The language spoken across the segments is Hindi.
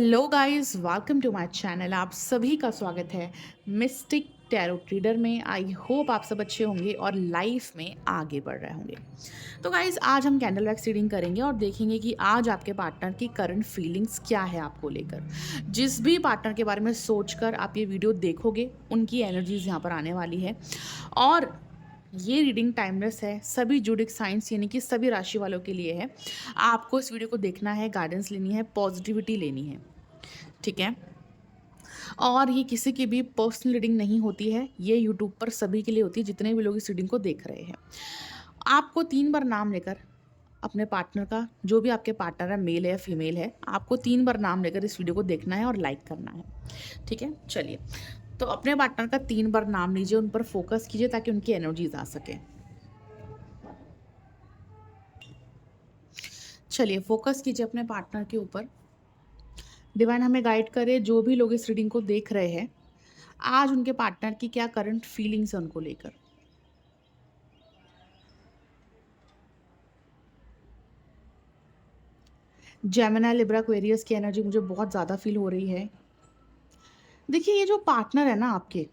Hello guys, welcome to my channel. आप सभी का स्वागत है मिस्टिक टैरो रीडर में। आई होप आप सब अच्छे होंगे और लाइफ में आगे बढ़ रहे होंगे। तो गाइस, आज हम कैंडल वैक्स रीडिंग करेंगे और देखेंगे कि आज आपके पार्टनर की करंट फीलिंग्स क्या है आपको लेकर। जिस भी पार्टनर के बारे में सोचकर आप ये वीडियो देखोगे, उनकी एनर्जीज यहाँ पर आने वाली है। और ये रीडिंग टाइमलेस है, सभी जूडिक साइंस यानी कि सभी राशि वालों के लिए है। आपको इस वीडियो को देखना है, गाइडेंस लेनी है, पॉजिटिविटी लेनी है, ठीक है। और ये किसी की भी पर्सनल रीडिंग नहीं होती है, ये यूट्यूब पर सभी के लिए होती है जितने भी लोग इस रीडिंग को देख रहे हैं। आपको 3 बार नाम लेकर अपने पार्टनर का, जो भी आपके पार्टनर है, मेल है या फीमेल है, आपको 3 बार नाम लेकर इस वीडियो को देखना है और लाइक करना है, ठीक है। चलिए, तो अपने पार्टनर का 3 बार नाम लीजिए, उन पर फोकस कीजिए ताकि उनकी एनर्जीज आ सके। चलिए, फोकस कीजिए अपने पार्टनर के ऊपर। डिवाइन हमें गाइड करे, जो भी लोग इस रीडिंग को देख रहे हैं, आज उनके पार्टनर की क्या करंट फीलिंग्स है उनको लेकर। जेमिनी, लिब्रा, एक्वेरियस की एनर्जी मुझे बहुत ज़्यादा फील हो रही है। देखिए, ये जो पार्टनर है ना आपके,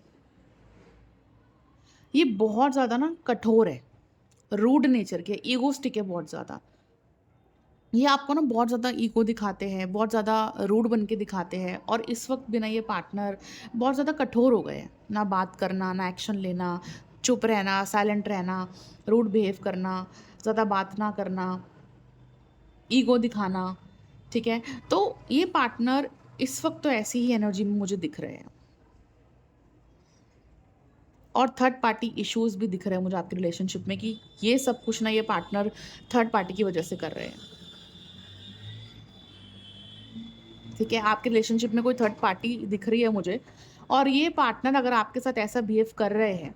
ये बहुत ज़्यादा ना कठोर है, रूड नेचर के, ईगोस्टिक है बहुत ज़्यादा। ये आपको ना बहुत ज़्यादा ईगो दिखाते हैं, बहुत ज़्यादा रूड बन के दिखाते हैं। और इस वक्त बिना ये पार्टनर बहुत ज़्यादा कठोर हो गए हैं, ना बात करना, ना एक्शन लेना, चुप रहना, साइलेंट रहना, रूड बिहेव करना, ज़्यादा बात ना करना, ईगो दिखाना, ठीक है। तो ये पार्टनर इस वक्त तो ऐसी ही एनर्जी में मुझे दिख रहे हैं। और थर्ड पार्टी इश्यूज भी दिख रहे हैं मुझे आपके रिलेशनशिप में, कि ये सब कुछ ना ये पार्टनर थर्ड पार्टी की वजह से कर रहे हैं, ठीक है। आपके रिलेशनशिप में कोई थर्ड पार्टी दिख रही है मुझे। और ये पार्टनर अगर आपके साथ ऐसा बिहेव कर रहे हैं,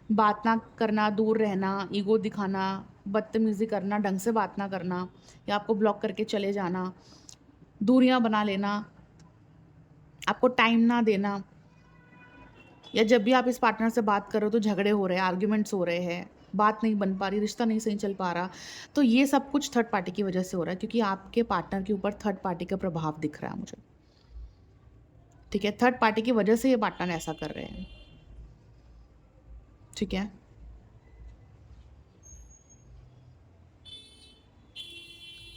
बात ना करना, दूर रहना, ईगो दिखाना, बदतमीजी करना, ढंग से बात ना करना, या आपको ब्लॉक करके चले जाना, दूरियां बना लेना, आपको टाइम ना देना, या जब भी आप इस पार्टनर से बात कर रहे हो तो झगड़े हो रहे हैं, आर्ग्यूमेंट्स हो रहे हैं, बात नहीं बन पा रही, रिश्ता नहीं सही चल पा रहा, तो ये सब कुछ थर्ड पार्टी की वजह से हो रहा है, क्योंकि आपके पार्टनर के ऊपर थर्ड पार्टी का प्रभाव दिख रहा है मुझे, ठीक है। थर्ड पार्टी की वजह से ये पार्टनर ऐसा कर रहे हैं, ठीक है।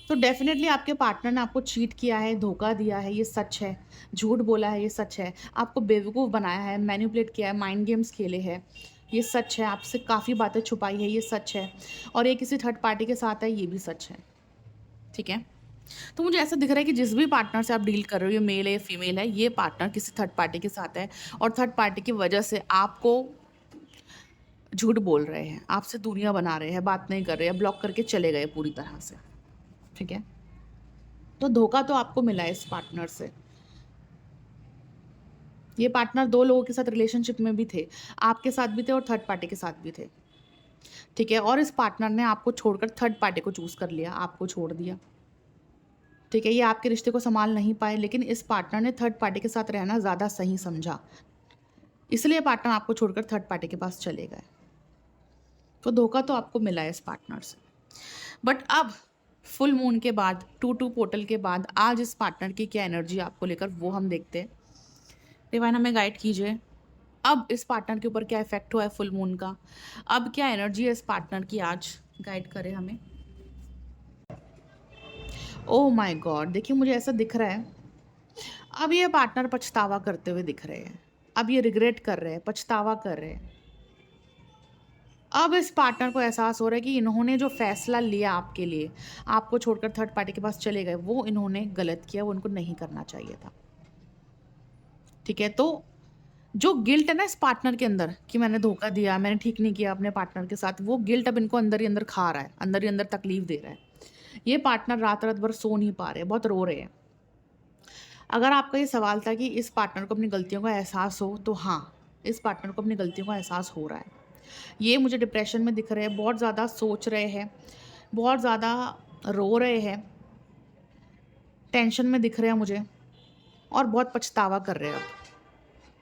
तो डेफिनेटली आपके पार्टनर ने आपको चीट किया है, धोखा दिया है, ये सच है। झूठ बोला है, ये सच है। आपको बेवकूफ़ बनाया है, मैनिपुलेट किया है, माइंड गेम्स खेले हैं, ये सच है। आपसे काफ़ी बातें छुपाई है, ये सच है। और ये किसी थर्ड पार्टी के साथ है, ये भी सच है, ठीक है। तो मुझे ऐसा दिख रहा है कि जिस भी पार्टनर से आप डील कर रहे हो, ये मेल है या फीमेल है, ये पार्टनर किसी थर्ड पार्टी के साथ है। और थर्ड पार्टी की वजह से आपको झूठ बोल रहे हैं, आपसे दूरियां बना रहे हैं, बात नहीं कर रहे हैं, ब्लॉक करके चले गए पूरी तरह से, ठीक है। तो धोखा तो आपको मिला है इस पार्टनर से। ये पार्टनर 2 लोगों के साथ रिलेशनशिप में भी थे, आपके साथ भी थे और थर्ड पार्टी के साथ भी थे, ठीक है। और इस पार्टनर ने आपको छोड़कर थर्ड पार्टी को चूज़ कर लिया, आपको छोड़ दिया, ठीक है। ये आपके रिश्ते को सँभाल नहीं पाए, लेकिन इस पार्टनर ने थर्ड पार्टी के साथ रहना ज़्यादा सही समझा, इसलिए पार्टनर आपको छोड़कर थर्ड पार्टी के पास चले गए। तो धोखा तो आपको मिला है इस पार्टनर से। बट अब फुल मून के बाद, 2-2 पोर्टल के बाद, आज इस पार्टनर की क्या एनर्जी आपको लेकर, वो हम देखते हैं। डिवाइन हमें गाइड कीजिए, अब इस पार्टनर के ऊपर क्या इफेक्ट हुआ है फुल मून का, अब क्या एनर्जी है इस पार्टनर की, आज गाइड करे हमें। ओह माय गॉड, देखिए मुझे ऐसा दिख रहा है, अब ये पार्टनर पछतावा करते हुए दिख रहे हैं। अब ये रिग्रेट कर रहे हैं, पछतावा कर रहे हैं। अब इस पार्टनर को एहसास हो रहा है कि इन्होंने जो फैसला लिया आपके लिए, आपको छोड़कर थर्ड पार्टी के पास चले गए, वो इन्होंने गलत किया, वो इनको नहीं करना चाहिए था, ठीक है। तो जो गिल्ट है ना इस पार्टनर के अंदर कि मैंने धोखा दिया, मैंने ठीक नहीं किया अपने पार्टनर के साथ, वो गिल्ट अब इनको अंदर ही अंदर खा रहा है, अंदर ही अंदर तकलीफ दे रहा है। ये पार्टनर रात रात भर सो नहीं पा रहे, बहुत रो रहे हैं। अगर आपका ये सवाल था कि इस पार्टनर को अपनी गलतियों का एहसास हो, तो हाँ, इस पार्टनर को अपनी गलतियों का एहसास हो रहा है। ये मुझे डिप्रेशन में दिख रहे हैं, बहुत ज़्यादा सोच रहे हैं, बहुत ज़्यादा रो रहे हैं, टेंशन में दिख रहे हैं मुझे, और बहुत पछतावा कर रहे हैं अब,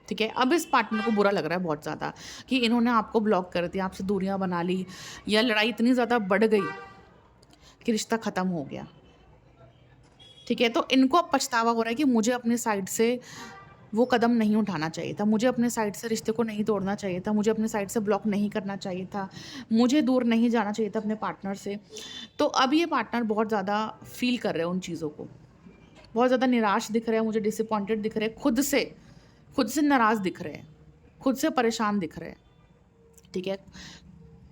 ठीक है। अब इस पार्टनर को बुरा लग रहा है बहुत ज़्यादा कि इन्होंने आपको ब्लॉक कर दिया, आपसे दूरियां बना ली, या लड़ाई इतनी ज़्यादा बढ़ गई कि रिश्ता ख़त्म हो गया, ठीक है? तो इनको अब पछतावा हो रहा है कि मुझे अपने साइड से वो कदम नहीं उठाना चाहिए था, मुझे अपने साइड से रिश्ते को नहीं तोड़ना चाहिए था, मुझे अपने साइड से ब्लॉक नहीं करना चाहिए था, मुझे दूर नहीं जाना चाहिए था अपने पार्टनर से। तो अब ये पार्टनर बहुत ज़्यादा फ़ील कर रहे हैं उन चीज़ों को, बहुत ज़्यादा निराश दिख रहे हैं, मुझे डिसअपॉइंटेड दिख रहे हैं, खुद से नाराज़ दिख रहे हैं, खुद से परेशान दिख रहे हैं, ठीक है?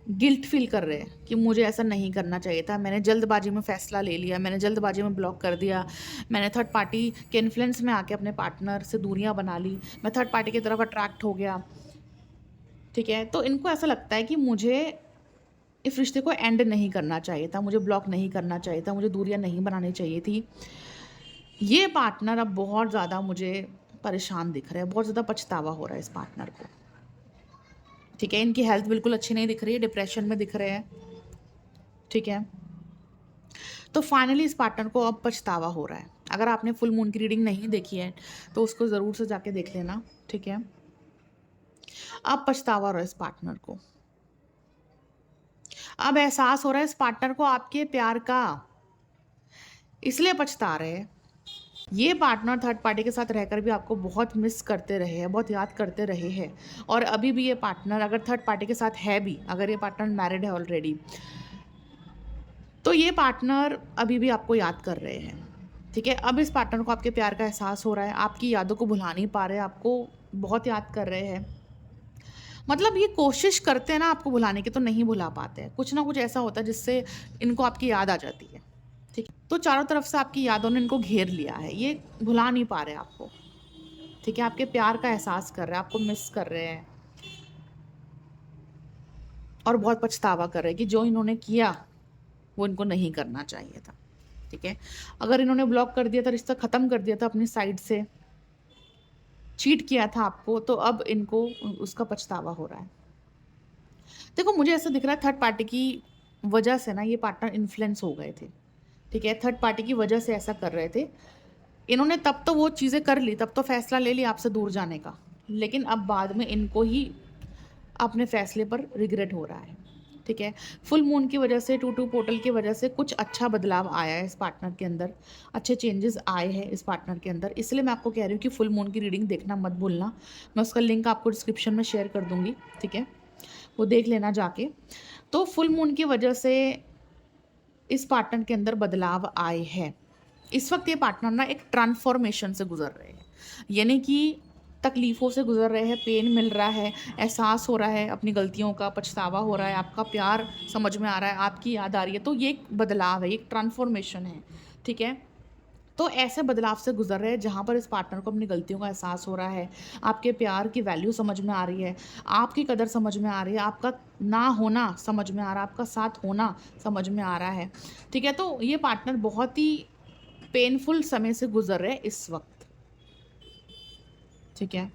गिल्ट फ़ील कर रहे हैं कि मुझे ऐसा नहीं करना चाहिए था, मैंने जल्दबाज़ी में फ़ैसला ले लिया, मैंने जल्दबाज़ी में ब्लॉक कर दिया, मैंने थर्ड पार्टी के इन्फ्लुएंस में आके अपने पार्टनर से दूरियाँ बना ली, मैं थर्ड पार्टी की तरफ अट्रैक्ट हो गया, ठीक है? तो इनको ऐसा लगता है कि मुझे इस रिश्ते को एंड नहीं करना चाहिए था, मुझे ब्लॉक नहीं करना चाहिए था, मुझे दूरियाँ नहीं बनानी चाहिए थी। ये पार्टनर अब बहुत ज़्यादा मुझे परेशान दिख रहा है, बहुत ज़्यादा पछतावा हो रहा है इस पार्टनर को, ठीक है? इनकी हेल्थ बिल्कुल अच्छी नहीं दिख रही है, डिप्रेशन में दिख रहे हैं, ठीक है? तो फाइनली इस पार्टनर को अब पछतावा हो रहा है। अगर आपने फुल मून की रीडिंग नहीं देखी है, तो उसको ज़रूर से जाके देख लेना, ठीक है? अब पछतावा हो रहा है इस पार्टनर को। अब एहसास हो रहा है इस पार्टनर को आपके प्यार का, इसलिए पछता रहे हैं। ये पार्टनर थर्ड पार्टी के साथ रहकर भी आपको बहुत मिस करते रहे हैं, बहुत याद करते रहे हैं, और अभी भी ये पार्टनर अगर थर्ड पार्टी के साथ है भी, अगर ये पार्टनर मैरिड है ऑलरेडी, तो ये पार्टनर अभी भी आपको याद कर रहे हैं, ठीक है? अब इस पार्टनर को आपके प्यार का एहसास हो रहा है, आपकी यादों को भुला नहीं पा रहे, आपको बहुत याद कर रहे हैं। मतलब ये कोशिश करते हैं ना आपको भुलाने की, तो नहीं भुला पाते हैं। कुछ ना कुछ ऐसा होता है जिससे इनको आपकी याद आ जाती है, ठीक है? तो चारों तरफ से आपकी यादों ने इनको घेर लिया है, ये भुला नहीं पा रहे आपको, ठीक है? आपके प्यार का एहसास कर रहे हैं, आपको मिस कर रहे हैं, और बहुत पछतावा कर रहे हैं कि जो इन्होंने किया, वो इनको नहीं करना चाहिए था, ठीक है? अगर इन्होंने ब्लॉक कर दिया था, रिश्ता ख़त्म कर दिया था अपनी साइड से, चीट किया था आपको, तो अब इनको उसका पछतावा हो रहा है। देखो, मुझे ऐसा दिख रहा है थर्ड पार्टी की वजह से ना ये पार्टनर इन्फ्लुएंस हो गए थे, ठीक है? थर्ड पार्टी की वजह से ऐसा कर रहे थे। इन्होंने तब तो वो चीज़ें कर ली, तब तो फैसला ले लिया आपसे दूर जाने का, लेकिन अब बाद में इनको ही अपने फैसले पर रिग्रेट हो रहा है, ठीक है? फुल मून की वजह से, 2-2 पोर्टल की वजह से कुछ अच्छा बदलाव आया है इस पार्टनर के अंदर, अच्छे चेंजेस आए हैं इस पार्टनर के अंदर, इसलिए मैं आपको कह रही हूँ कि फुल मून की रीडिंग देखना मत भूलना। मैं उसका लिंक आपको डिस्क्रिप्शन में शेयर कर दूँगी, ठीक है? वो देख लेना जाके। तो फुल मून की वजह से इस पार्टनर के अंदर बदलाव आए हैं। इस वक्त ये पार्टनर ना एक ट्रांसफॉर्मेशन से गुजर रहे हैं, यानी कि तकलीफ़ों से गुजर रहे हैं, पेन मिल रहा है, एहसास हो रहा है अपनी गलतियों का, पछतावा हो रहा है, आपका प्यार समझ में आ रहा है, आपकी याद आ रही है, तो ये एक बदलाव है, एक ट्रांसफॉर्मेशन है, ठीक है? तो ऐसे बदलाव से गुजर रहे हैं जहाँ पर इस पार्टनर को अपनी गलतियों का एहसास हो रहा है, आपके प्यार की वैल्यू समझ में आ रही है, आपकी कदर समझ में आ रही है, आपका ना होना समझ में आ रहा है, आपका साथ होना समझ में आ रहा है, ठीक है? तो ये पार्टनर बहुत ही पेनफुल समय से गुजर रहे हैं इस वक्त, ठीक है?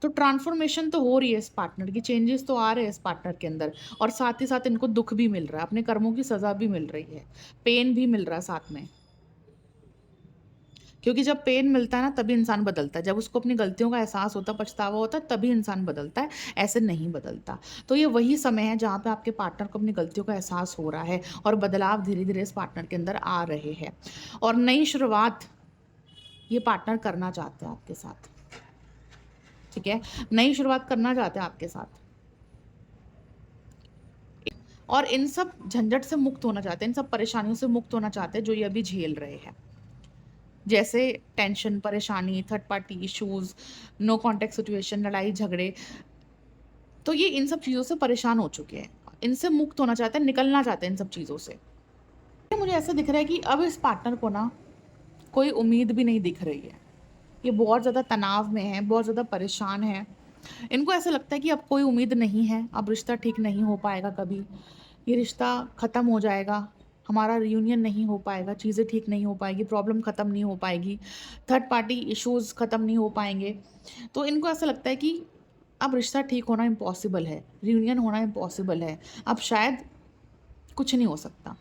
तो ट्रांसफॉर्मेशन तो हो रही है इस पार्टनर की, चेंजेस तो आ रहे हैं इस पार्टनर के अंदर, और साथ ही साथ इनको दुख भी मिल रहा है, अपने कर्मों की सज़ा भी मिल रही है, पेन भी मिल रहा है साथ में। क्योंकि जब पेन मिलता है ना, तभी इंसान बदलता है, जब उसको अपनी गलतियों का एहसास होता है, पछतावा होता है, तभी इंसान बदलता है, ऐसे नहीं बदलता। तो ये वही समय है जहाँ पे आपके पार्टनर को अपनी गलतियों का एहसास हो रहा है, और बदलाव धीरे-धीरे इस पार्टनर के अंदर आ रहे हैं, और नई शुरुआत ये पार्टनर करना चाहते हैं आपके साथ, ठीक है? नई शुरुआत करना चाहते हैं आपके साथ, और इन सब झंझट से मुक्त होना चाहते हैं, इन सब परेशानियों से मुक्त होना चाहते हैं जो ये अभी झेल रहे हैं। जैसे टेंशन, परेशानी, third party issues, no contact situation, लड़ाई झगड़े, तो ये इन सब चीज़ों से परेशान हो चुके हैं। इनसे मुक्त होना चाहते हैं, निकलना चाहते हैं इन सब चीज़ों से। मुझे ऐसा दिख रहा है कि अब इस पार्टनर को ना कोई उम्मीद भी नहीं दिख रही है। ये बहुत ज़्यादा तनाव में है, बहुत ज़्यादा परेशान है। इनको ऐसा लगता है कि अब कोई उम्मीद नहीं है, अब रिश्ता ठीक नहीं हो पाएगा कभी। ये रिश्ता ख़त्म हो जाएगा, हमारा रियूनियन नहीं हो पाएगा, चीज़ें ठीक नहीं हो पाएगी, प्रॉब्लम ख़त्म नहीं हो पाएगी, थर्ड पार्टी इश्यूज़ ख़त्म नहीं हो पाएँगे। तो इनको ऐसा लगता है कि अब रिश्ता ठीक होना इम्पॉसिबल है, रियूनियन होना इम्पॉसिबल है, अब शायद कुछ नहीं हो सकता,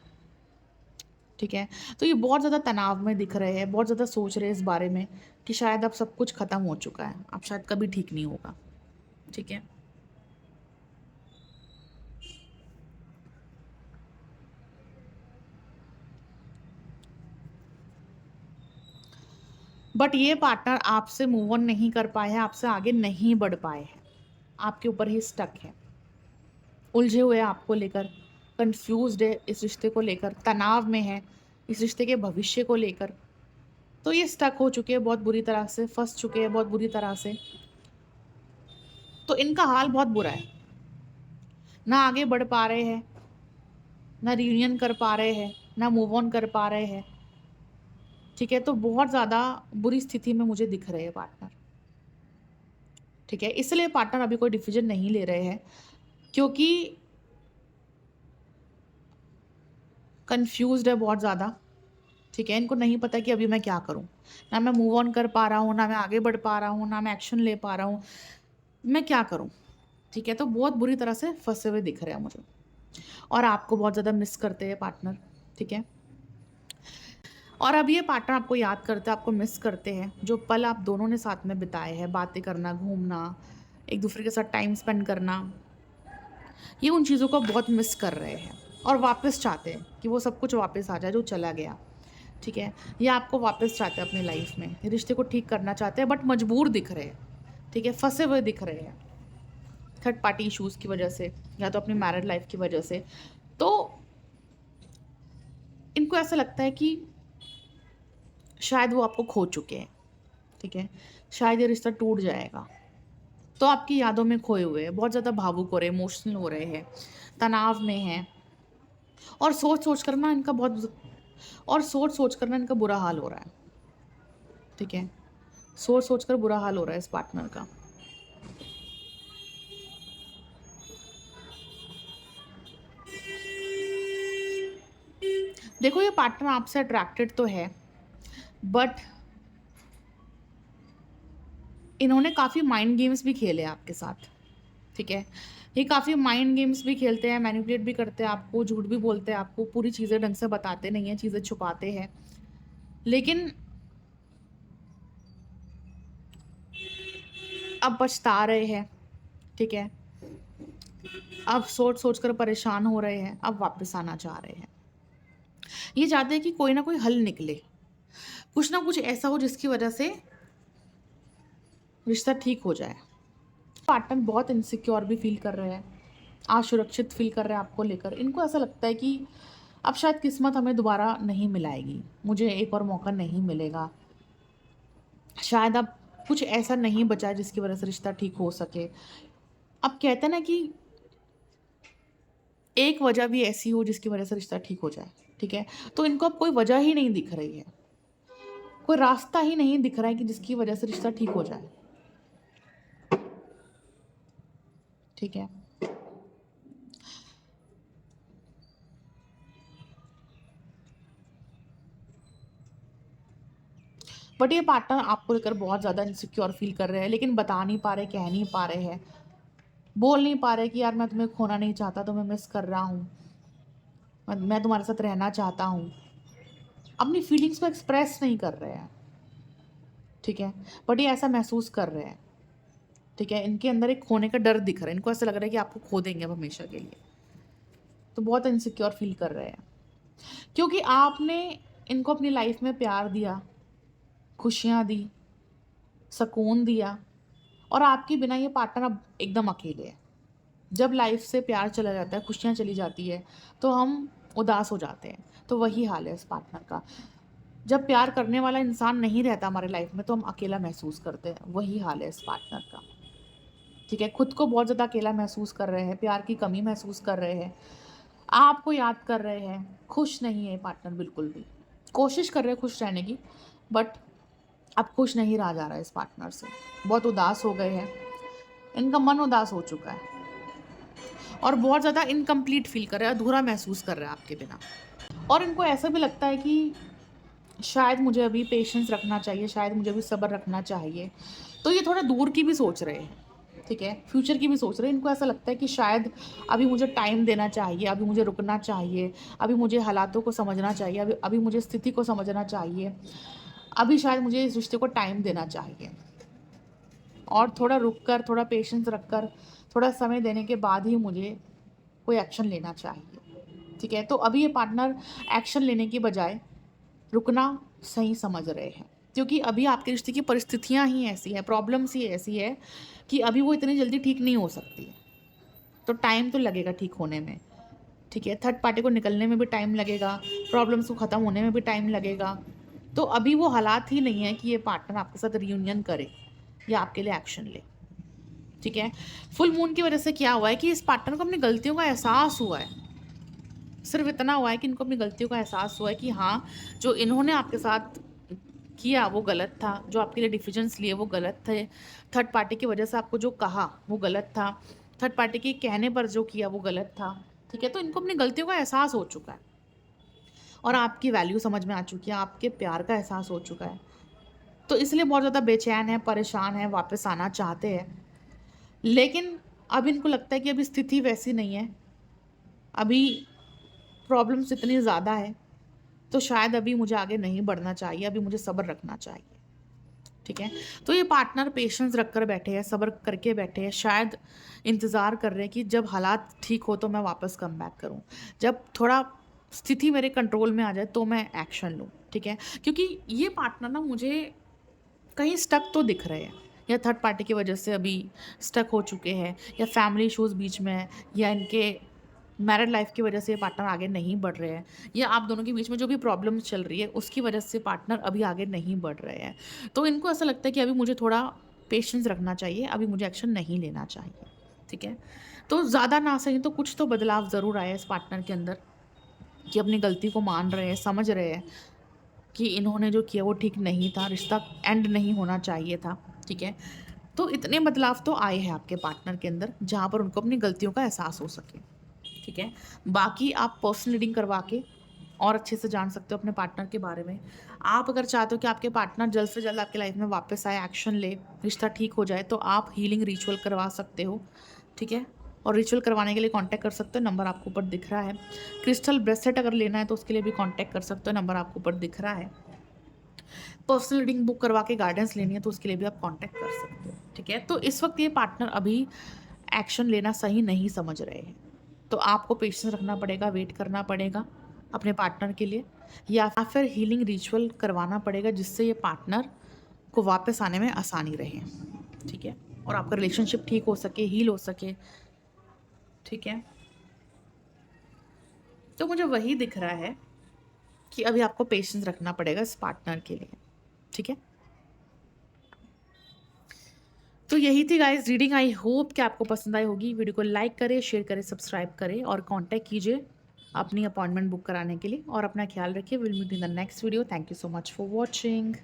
ठीक है? तो ये बहुत ज़्यादा तनाव में दिख रहे हैं, बहुत ज़्यादा सोच रहे हैं इस बारे में कि शायद अब सब कुछ ख़त्म हो चुका है, अब शायद कभी ठीक नहीं होगा, ठीक है? बट ये पार्टनर आपसे मूव ऑन नहीं कर पाए हैं, आपसे आगे नहीं बढ़ पाए हैं, आपके ऊपर ही स्टक है, उलझे हुए हैं आपको लेकर, कंफ्यूज्ड है इस रिश्ते को लेकर, तनाव में है इस रिश्ते के भविष्य को लेकर। तो ये स्टक हो चुके हैं बहुत बुरी तरह से, फंस चुके हैं बहुत बुरी तरह से। तो इनका हाल बहुत बुरा है, ना आगे बढ़ पा रहे हैं, ना रियूनियन कर पा रहे हैं, ना मूव ऑन कर पा रहे हैं। ठीक है, तो बहुत ज़्यादा बुरी स्थिति में मुझे दिख रहे हैं पार्टनर। ठीक है, इसलिए पार्टनर अभी कोई डिसीजन नहीं ले रहे हैं, क्योंकि कंफ्यूज्ड है बहुत ज़्यादा। ठीक है, इनको नहीं पता कि अभी मैं क्या करूं, ना मैं मूव ऑन कर पा रहा हूँ, ना मैं आगे बढ़ पा रहा हूँ, ना मैं एक्शन ले पा रहा हूँ, मैं क्या करूं। ठीक है, तो बहुत बुरी तरह से फंसे हुए दिख रहे हैं मुझे, और आपको बहुत ज़्यादा मिस करते हैं पार्टनर। ठीक है, और अब ये पार्टनर आपको याद करते हैं, आपको मिस करते हैं, जो पल आप दोनों ने साथ में बिताए हैं, बातें करना, घूमना, एक दूसरे के साथ टाइम स्पेंड करना, ये उन चीज़ों को बहुत मिस कर रहे हैं और वापस चाहते हैं कि वो सब कुछ वापस आ जाए जो चला गया। ठीक है, ये आपको वापस चाहते हैं अपनी लाइफ में, ये रिश्ते को ठीक करना चाहते हैं, बट मजबूर दिख रहे हैं। ठीक है, फंसे हुए दिख रहे हैं थर्ड पार्टी इश्यूज़ की वजह से, या तो अपनी मैरिड लाइफ की वजह से। तो इनको ऐसा लगता है कि शायद वो आपको खो चुके हैं। ठीक है, शायद ये रिश्ता टूट जाएगा, तो आपकी यादों में खोए हुए हैं, बहुत ज़्यादा भावुक हो रहे हैं, इमोशनल हो रहे हैं, तनाव में हैं, और सोच सोच कर ना इनका बुरा हाल हो रहा है। ठीक है, सोच सोच कर बुरा हाल हो रहा है इस पार्टनर का। देखो, ये पार्टनर आपसे अट्रैक्टेड तो है, बट इन्होंने काफ़ी माइंड गेम्स भी खेले आपके साथ। ठीक है, ये काफ़ी माइंड गेम्स भी खेलते हैं, मैनिपुलेट भी करते हैं आपको, झूठ भी बोलते हैं आपको, पूरी चीज़ें ढंग से बताते नहीं हैं, चीज़ें छुपाते हैं। लेकिन अब पछता रहे हैं। ठीक है, अब सोच सोच कर परेशान हो रहे हैं, अब वापस आना चाह रहे हैं। ये चाहते हैं कि कोई ना कोई हल निकले, कुछ ना कुछ ऐसा हो जिसकी वजह से रिश्ता ठीक हो जाए। पार्टनर बहुत इनसिक्योर भी फील कर रहे हैं, असुरक्षित फील कर रहे हैं आपको लेकर। इनको ऐसा लगता है कि अब शायद किस्मत हमें दोबारा नहीं मिलाएगी, मुझे एक और मौका नहीं मिलेगा, शायद अब कुछ ऐसा नहीं बचा है जिसकी वजह से रिश्ता ठीक हो सके। अब कहते हैं ना कि एक वजह भी ऐसी हो जिसकी वजह से रिश्ता ठीक हो जाए। ठीक है, तो इनको अब कोई वजह ही नहीं दिख रही है, कोई रास्ता ही नहीं दिख रहा है कि जिसकी वजह से रिश्ता ठीक हो जाए। ठीक है, बट ये पार्टनर आपको लेकर बहुत ज़्यादा इनसिक्योर फील कर रहे हैं, लेकिन बता नहीं पा रहे, कह नहीं पा रहे हैं, बोल नहीं पा रहे कि यार मैं तुम्हें खोना नहीं चाहता, तुम्हें मिस कर रहा हूँ, मैं तुम्हारे साथ रहना चाहता हूँ। अपनी फीलिंग्स को एक्सप्रेस नहीं कर रहे हैं। ठीक है, बट ये ऐसा महसूस कर रहे हैं। ठीक है, इनके अंदर एक खोने का डर दिख रहा है, इनको ऐसा लग रहा है कि आपको खो देंगे अब हमेशा के लिए। तो बहुत इनसिक्योर फील कर रहे हैं, क्योंकि आपने इनको अपनी लाइफ में प्यार दिया, खुशियाँ दी, सुकून दिया, और आपके बिना ये पार्टनर अब एकदम अकेले है। जब लाइफ से प्यार चला जाता है, खुशियाँ चली जाती है, तो हम उदास हो जाते हैं। तो वही हाल है इस पार्टनर का। जब प्यार करने वाला इंसान नहीं रहता हमारे लाइफ में, तो हम अकेला महसूस करते हैं, वही हाल है इस पार्टनर का। ठीक है, खुद को बहुत ज़्यादा अकेला महसूस कर रहे हैं, प्यार की कमी महसूस कर रहे हैं, आपको याद कर रहे हैं, खुश नहीं है पार्टनर बिल्कुल भी। कोशिश कर रहे हैं खुश रहने की, बट अब खुश नहीं रहा जा रहा है इस पार्टनर से, बहुत उदास हो गए हैं, इनका मन उदास हो चुका है, और बहुत ज़्यादा इनकम्प्लीट फील कर रहे हैं, अधूरा महसूस कर रहे हैं आपके बिना। और इनको ऐसा भी लगता है कि शायद मुझे अभी पेशेंस रखना चाहिए, शायद मुझे अभी सब्र रखना चाहिए। तो ये थोड़ा दूर की भी सोच रहे हैं। ठीक है, फ्यूचर की भी सोच रहे हैं। इनको ऐसा लगता है कि शायद अभी मुझे टाइम देना चाहिए, अभी मुझे रुकना चाहिए, अभी मुझे हालातों को समझना चाहिए, अभी अभी मुझे स्थिति को समझना चाहिए, अभी शायद मुझे इस रिश्ते को टाइम देना चाहिए, और थोड़ा रुक कर, थोड़ा पेशेंस रख कर, थोड़ा समय देने के बाद ही मुझे कोई एक्शन लेना चाहिए। ठीक है, तो अभी ये पार्टनर एक्शन लेने की बजाय रुकना सही समझ रहे हैं। क्योंकि अभी आपके रिश्ते की परिस्थितियाँ ही ऐसी हैं, प्रॉब्लम्स ही ऐसी है कि अभी वो इतनी जल्दी ठीक नहीं हो सकती है। तो टाइम तो लगेगा ठीक होने में, ठीक है? थर्ड पार्टी को निकलने में भी टाइम लगेगा, प्रॉब्लम्स को ख़त्म होने में भी टाइम लगेगा। तो अभी वो हालात ही नहीं है कि ये पार्टनर आपके साथ रियूनियन करे या आपके लिए एक्शन ले, ठीक है? फुल मून की वज़ह से क्या हुआ है कि इस पार्टनर को अपनी गलतियों का एहसास हुआ है। सिर्फ़ इतना हुआ है कि इनको अपनी गलतियों का एहसास हुआ है कि हाँ, जो इन्होंने आपके साथ किया वो गलत था, जो आपके लिए डिसीज़न्स लिए वो गलत थे, थर्ड पार्टी की वजह से आपको जो कहा वो गलत था, थर्ड पार्टी के कहने पर जो किया वो गलत था, ठीक है? तो इनको अपनी गलतियों का एहसास हो चुका है और आपकी वैल्यू समझ में आ चुकी है, आपके प्यार का एहसास हो चुका है। तो इसलिए बहुत ज़्यादा बेचैन है, परेशान है, वापस आना चाहते हैं। लेकिन अब इनको लगता है कि अभी स्थिति वैसी नहीं है, अभी प्रॉब्लम्स इतनी ज़्यादा है, तो शायद अभी मुझे आगे नहीं बढ़ना चाहिए, अभी मुझे सब्र रखना चाहिए, ठीक है? तो ये पार्टनर पेशेंस रख कर बैठे हैं, सब्र करके बैठे हैं, शायद इंतज़ार कर रहे हैं कि जब हालात ठीक हो तो मैं वापस कम बैक करूँ। जब थोड़ा स्थिति मेरे कंट्रोल में आ जाए तो मैं एक्शन लूँ, ठीक है? क्योंकि ये पार्टनर ना मुझे कहीं स्टक तो दिख रहे हैं, या थर्ड पार्टी की वजह से अभी स्टक हो चुके हैं, या फैमिली इश्यूज़ बीच में है, या इनके मैरिड लाइफ की वजह से ये पार्टनर आगे नहीं बढ़ रहे हैं, या आप दोनों के बीच में जो भी प्रॉब्लम चल रही है उसकी वजह से पार्टनर अभी आगे नहीं बढ़ रहे हैं। तो इनको ऐसा लगता है कि अभी मुझे थोड़ा पेशेंस रखना चाहिए, अभी मुझे एक्शन नहीं लेना चाहिए, ठीक है? तो ज़्यादा ना सही तो कुछ तो बदलाव ज़रूर आया है इस पार्टनर के अंदर, कि अपनी गलती को मान रहे हैं, समझ रहे हैं कि इन्होंने जो किया वो ठीक नहीं था, रिश्ता एंड नहीं होना चाहिए था, ठीक है? तो इतने बदलाव तो आए हैं आपके पार्टनर के अंदर, जहाँ पर उनको अपनी गलतियों का एहसास हो सके, ठीक है? बाकी आप पर्सनल रीडिंग करवा के और अच्छे से जान सकते हो अपने पार्टनर के बारे में। आप अगर चाहते हो कि आपके पार्टनर जल्द से जल्द आपकी लाइफ में वापस आए, एक्शन ले, रिश्ता ठीक हो जाए, तो आप हीलिंग रिचुअल करवा सकते हो, ठीक है? और रिचुअल करवाने के लिए कॉन्टैक्ट कर सकते हो, नंबर आपको ऊपर दिख रहा है। क्रिस्टल ब्रेसलेट अगर लेना है तो उसके लिए भी कॉन्टैक्ट कर सकते हो, नंबर आपको ऊपर दिख रहा है। पर्सनल रीडिंग बुक करवा के गाइडेंस लेनी है तो उसके लिए भी आप कॉन्टैक्ट कर सकते हो, ठीक है? तो इस वक्त ये पार्टनर अभी एक्शन लेना सही नहीं समझ रहे हैं, तो आपको पेशेंस रखना पड़ेगा, वेट करना पड़ेगा अपने पार्टनर के लिए, या फिर हीलिंग रिचुअल करवाना पड़ेगा जिससे ये पार्टनर को वापस आने में आसानी रहे, ठीक है? और आपका रिलेशनशिप ठीक हो सके, हील हो सके, ठीक है? तो मुझे वही दिख रहा है कि अभी आपको पेशेंस रखना पड़ेगा इस पार्टनर के लिए, ठीक है? तो यही थी गाइस रीडिंग, आई होप कि आपको पसंद आई होगी। वीडियो को लाइक करें, शेयर करें, सब्सक्राइब करें और कांटेक्ट कीजिए अपनी अपॉइंटमेंट बुक कराने के लिए, और अपना ख्याल रखिए। Will meet in the next video. Thank you so much for watching.